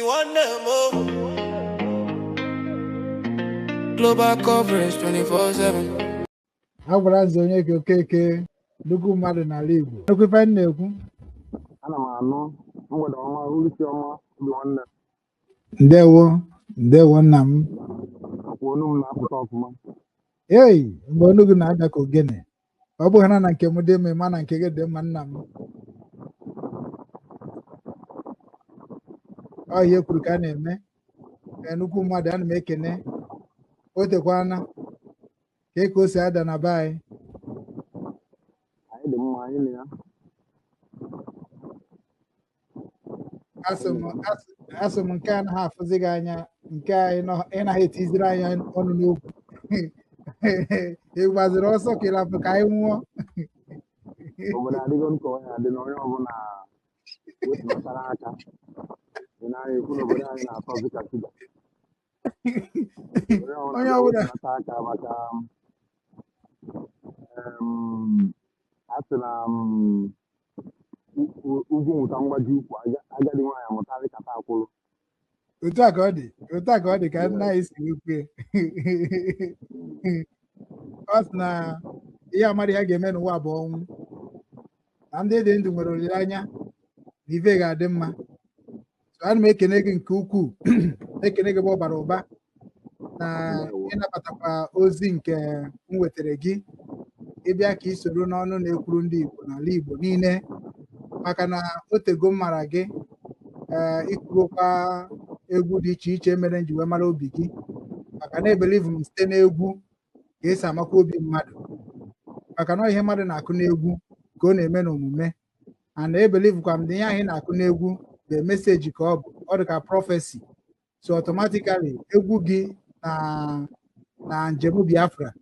Obinwannem Ofu. Global coverage 24/7. Agbalanze Onyeka Okeke, nnukwu mmadụ n'ala Igbo. Nnukwu ife m na-ekwu. Ana m anụ mgbede ọma uruchi ọma Obinwannem. Ndewo nna m. Akwa onu m na-apụta ọfụma. Ei, mgbe onu gị na-ada ka ogene. Ọ bụghị na nke m dị mma, ma na nke gị dị mma nna m. Ọ ihe kwuru ka a na-eme. Nnukwu mmadụ ana m ekene. O tekwana ka o si ada na be anyị. Anyị dị mma, anyị na ya. Asị m nke a naghị afụzi gị anya, nke a ị naghị etiziri anya ọnụ n'okwu. Ị gbaziri ọsọ ka ịlapụ ka anyị nwụọ. Obodo adịgo nke ọhịa dị na onye ọbụla wetụbatara aka. Ị na-anya ekwu na obodo anyị na-atọzi ka shuga. Onye ọbụla wetụbata aka maka asị na ugwu nwụta mgbaji ukwu agadi nwaanyị amụtarị kata akwụrụ. Otu a ka ọ dị ka nna anyị si wekwe. Ọ sị na ihe amadị ha ga-eme n'ụwa bụ ọnwụ, na ndị dị ndụ nwere olileanya na ife ga-adị mma. So ana m ekene gị nke ukwuu, ekene gị bụ ọbara ụba na ịnabatakwa ozi nke m wetara gị ịbịa ka ị soro n'ọnụ na-ekwuru ndị Igbo n'ala Igbo niile, maka na otego m mara gị ikwurukwa egwu dị iche iche mere nji wee mara obi gị, maka na ebelivu m site n'egwu ka esi amakwa obi mmadụ, maka na ihe mmadụ na-akụ n'egwu ka ọ na-eme n'omume, and ebelivukwa m na ihe anyị na-akụ n'egwu bụ meseji ka ọ dị ka prọfesi. So automatically egwu gị na njem Biafra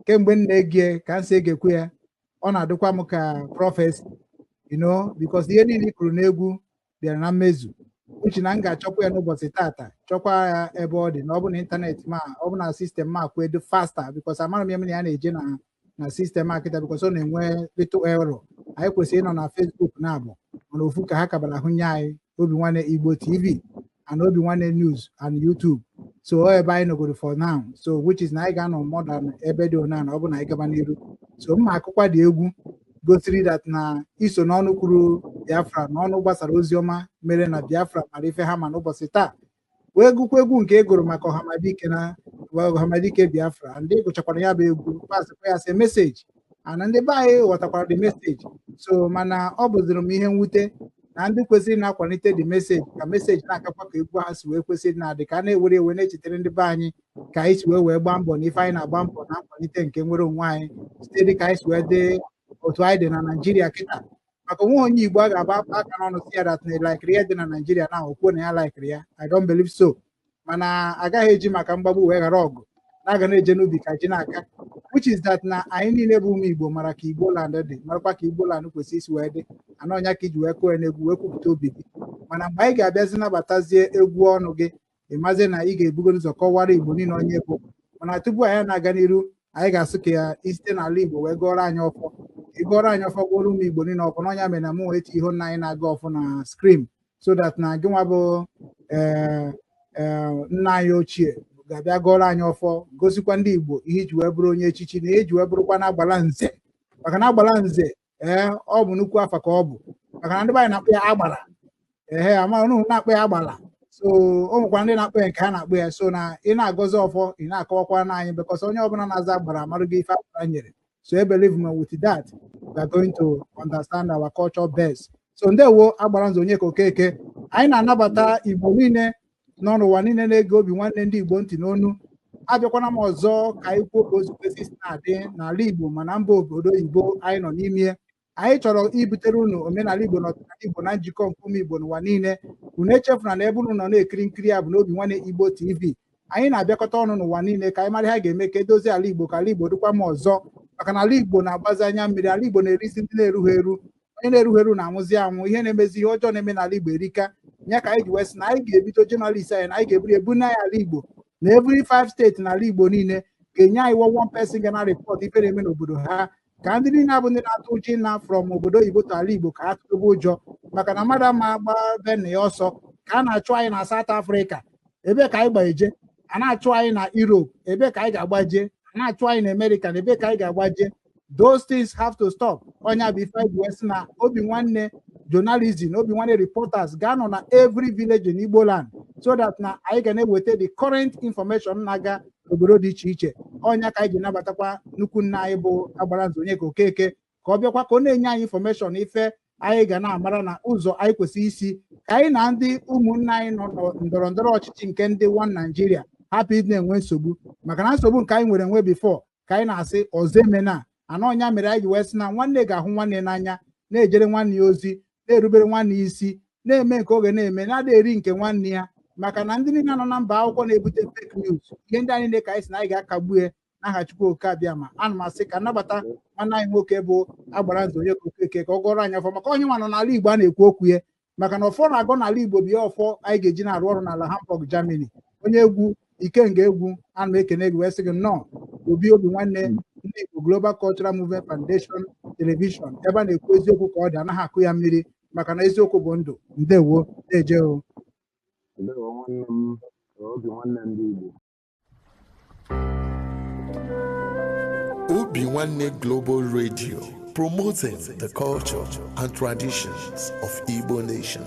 kemgbe m na-ege ka m si egekwu ya, ọ na-adịkwa m ka prọfesi, because ihe niile i kwuru n'egwu bịara na mmezu, uche na m ga-achọkwa ya n'ụbọchị tata, chọkwa ya ebe ọ dị, na ọ bụ na ịntanetị ma ọ bụ na sistem ma akwa edo fasta, because amara m ya na ya na-eje na sistem akịta, because ọ na-enwe little error. Anyị kwesịrị ịnọ na Facebook na-abụ mana ofu ka ha kabara hụ nye anyị Obinwannem Igbo TV and Obinwannem News and YouTube. So ebe anyị nọgoro for now, so which is na anyị ga-anọ more than ebe dị ona na ọ bụ na anyị gaba n'iru. So mma akụkwa dị egwu gosiri that na iso n'ọnụ kwuru Biafra na ọnụ gbasara ozi ọma mere na Biafra mara ife ha ma n'ụbọchị taa, wee gụkwa egwu nke egoro maka ọhamadike Biafra, ndị gụchakwara ya bụ egwu pasịkwa ya sị meseji, ana ndị be anyị ghọtakwara the message. So mana ọ bụziri m ihe mwute na ndị kwesịrị na-akwalite the message ka meseji na-akakwa ka egwu ha si wee kwesịrị na-adị ka a na-ewere ewe na-echetara ndị be anyị ka anyị si wee gbaa mbọ na ife anyị na-agba mbọ na nkwalite nke nwere onwe anyị site dị ka anyị si wee dị otu anyị dị na Naijiria kịta, maka onwe onye Igbo a ga-agba aka n'ọnụ si ya dat na laikiri ya dị na Naijiria na okwuo na ya laikiri ya. I don't believe so. Mana agaghị eji maka mgbagbu wee ghara ọgụ na-aga na-eje n'ubi ka ji n'aka, which is that na anyị niile bụ ụmụ Igbo mara ka Igboland dị, marakwa ka Igboland kwesịrị isi wee dị, ana ọnya ka iji wee kụọ ya n'egwu wee kwupụta obi gị. Mana mgbe anyị ga-abịazi nabatazie egwu ọnụ gị, ịmazi na ị ga-ebugoro ụzọ kọwara Igbo niile onye bụ. Mana tupu anyị na-aga n'iru, anyị ga-asụ ka ya isite n'ala Igbo wee gọọrọ anyị ọfọ, ịgọrọ anyị ọfọ gwọrọ ụmụ Igbo niile ọfọ, n'ọnya mere na mụ wee ti ihe nna anyị na-aga ọfọ na skrim, so that na gị nwa bụ nna anyị ochie ga-abịa gọọrọ anyị ọfọ, gosikwa ndị Igbo ihe iji wee bụrụ onye echichi na eji wee bụrụkwa na Agbalanze, maka na Agbalanze ọ bụ nnukwu afa ka ọ bụ, maka na ndị be anyị na-akpọ ya agbara, ama ọnụ na-akpọ ya agbala. So o nwekwa ndị na-akpọ ya nke ha na-akpọ ya, so na ị na-agọzi ọfọ ị na-akọwakwa n'anyị, because onye ọbụla na-aza agbara amarụ gị ife agbara nyere. So I believe with that we are going to understand our culture best. So ndewo Agbalanze Onyeka Okeke, anyị na-anabata Igbo niile nọ n'ụwa niile na-ege Obinwannem ndị Igbo ntị n'onu. Abịakwana m ọzọ ka anyị kwuo ka ozu kwesị na-adị n'ala Igbo ma na mba obodo Igbo anyị nọ n'ime. Anyị chọrọ ibutere unu omenala Igbo na ọdịnala Igbo na njikọ nke ụmụ Igbo n'ụwa niile. Unu echefuna na ebe unu nọ na-ekiri nkiri ya bụ na Obinwannem Igbo TV. Anyị na-abịakọta ọnụ n'ụwa niile ka anyị mara ha ga-eme ka edozi ala Igbo ka ala Igbo dịkwa m ọzọ, maka na ala Igbo na-agbazi anya mmiri, ala Igbo na-erisi ndị na-erughị eru, onye na-erughị eru na-anwụzi anwụ, ihe na-emezi ihe ọjọọ na-eme n'ala Igbo erika. Ya ka anyị ji wee sị na anyị ga-ebido jọnalist anyị na anyị ga-eburu ebunye anyị ala Igbo na every 5 steeti n'ala Igbo niile ga-enye anyị one person ga na-report ife na-eme n'obodo ha, ka ndị niile abụ ndị na-atụ ụjọ na from obodo oyibo to ala Igbo ka ha tụrụ ụjọ, maka na mmadụ ama agba be na ya ọsọ ka a na-achụ anyị na South Africa ebe ka anyị gbaje, a na-achụ anyị na Europe ebe ka anyị ga-agbaje, a na-achụ anyị na America na ebe ka anyị ga-agbaje. Those things have to stop. Onya be fight west na Obinwanne journalism, Obinwanne reporters gano na every village in Igboland so that na anyị ga na-eweta the current information na-aga obodo dị iche iche. Onya ka anyị ji nabatakwa nnukwu nna anyị bụ Agbalanze Onyeka Okeke ka ọ bịakwa ka ọ na-enye anyị information ife anyị ga na-amara na ụzọ anyị kwesịrị isi ka anyị na ndị ụmụnna anyị nọ ndọrọ ndọrọ ọchịchị nke ndị One Nigeria hapụ ịdị na-enwe nsogbu, maka na nsogbu nke anyị nwere enwe before ka anyị na-asị ọzọ emena ana ọnya mere anyị ji wee sị na nwanne ga-ahụ nwanne n'anya, na-ejere nwanne ya ozi, na-erubere nwanne ya isi, na-eme nke oge na-eme, na-ada eri nke nwanne ya, maka na ndị niile nọ na mba akwụkwọ na-ebute fake news. Ihe ndị anyị ka anyị sị na anyị ga-akagbu ya n'aha Chukwu oke abịama. Ana m asị ka nnabata nwanne anyị nwoke bụ Agbalanze Onyeka Okeke ka ọ gọrọ anyị afọ, maka onye nwa nọ n'ala Igbo a na-ekwu okwu ya, maka na ọfọ na-agọ n'ala Igbo bụ ya ọfọ anyị ga-eji na-arụ ọrụ n'ala Hamburg, Germany. Onye egwu IkengaEgwu, ana m ekene gị wee sị gị nnọọ Obinwanne ndị Igbo Global Cultural Movement Foundation Television, ebe a na-ekwu eziokwu ka ọ dị, anaghị akụ ya mmiri, maka na eziokwu bụ ndụ. Ndewo, na-eje o. Ndewo nwanne m, Obinwanne ndị Igbo. Obinwanne Global Radio, promoting the culture and traditions of Igbo nation.